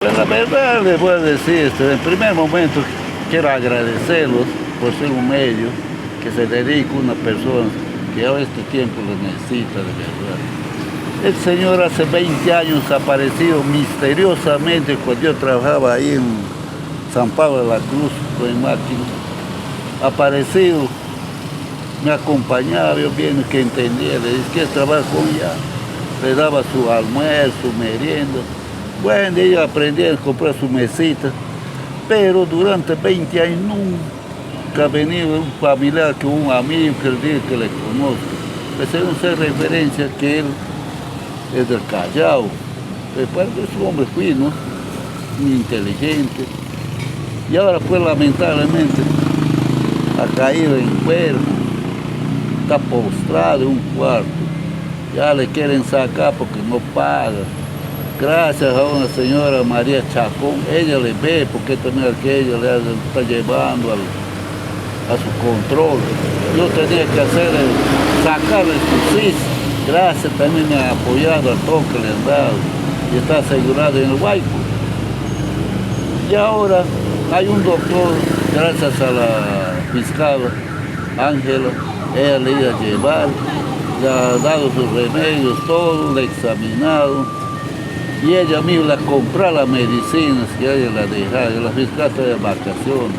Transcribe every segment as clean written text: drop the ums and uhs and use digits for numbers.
Pues la verdad les voy a decir, en primer momento quiero agradecerlos por ser un medio que se dedica a una persona que a este tiempo lo necesita de verdad. El señor hace 20 años ha aparecido misteriosamente cuando yo trabajaba ahí en San Pablo de la Cruz con máquina. Ha aparecido, me acompañaba, yo bien que entendía, le dije que trabajo con ella, le daba su almuerzo, merienda. Bueno, ellos aprendieron a comprar su mesita, pero durante 20 años nunca ha venido un familiar, que un amigo que le diga que le conozca. Pues según se referencia que él es del Callao, pero parece que es un hombre fino, muy inteligente, y ahora pues lamentablemente ha caído enfermo, está postrado en un cuarto, ya le quieren sacar porque no paga. Gracias a una señora María Chacón, ella le ve, porque también que ella le está llevando a su control. Yo tenía que sacarle su CIS. Gracias, también me ha apoyado al todo que le han dado y está asegurado en el Huayco. Y ahora hay un doctor, gracias a la fiscal Ángela, ella le iba a llevar, le ha dado sus remedios, todo, le ha examinado. Y ella misma le compró las medicinas que ella la dejaba, la fiscal está de vacaciones.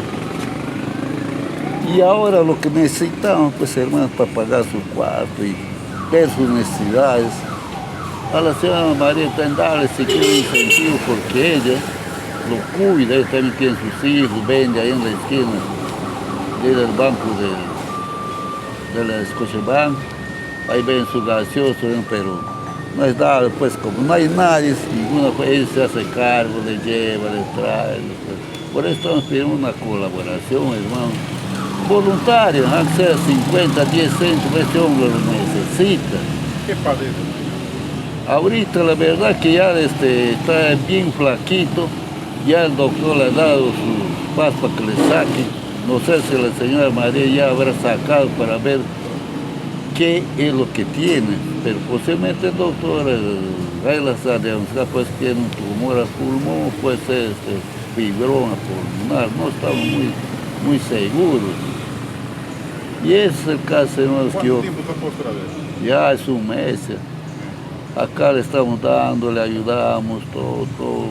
Y ahora lo que necesitamos, pues hermanos, para pagar su cuarto y ver sus necesidades. A la señora María darle si quiere incentivo porque ella lo cuida, ella también tiene sus hijos, vende ahí en la esquina del banco de la Scotiabank, ahí ven su gaseoso, pero no es nada, pues como no hay nadie, ninguna, pues él se hace cargo, le lleva, le trae. Pues. Por eso estamos pidiendo una colaboración, hermano, voluntaria, aunque sea 50, 10 centos, este hombre lo necesita. ¿Qué padece? Ahorita la verdad que ya está bien flaquito, ya el doctor le ha dado su paz para que le saque. No sé si la señora María ya habrá sacado para ver qué es lo que tiene, pero posiblemente el doctor, ahí las ha diagnosticado, pues tiene un tumor al pulmón, puede ser fibroma pulmonar, no estamos muy seguros. Y ese es el caso, hermanos, que yo... ¿Cuánto tiempo está postrado? Ya es un mes. Acá le estamos dando, le ayudamos, todo.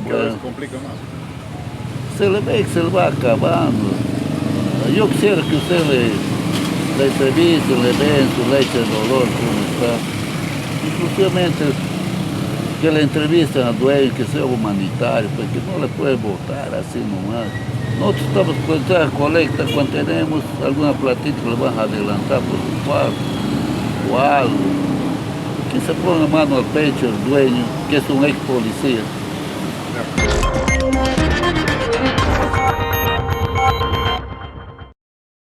¿Qué Bueno, se complica más? se le ve que se le va acabando. Yo quisiera que usted le entreviste, le ve en su leche de dolor cómo está. Inclusivamente que le entrevisten al dueño, que sea humanitario, porque no le puede votar así nomás. Nosotros estamos con colecta, cuando tenemos alguna platita le van a adelantar por su cuarto o algo. Que se ponga mano al pecho el dueño, que es un ex policía.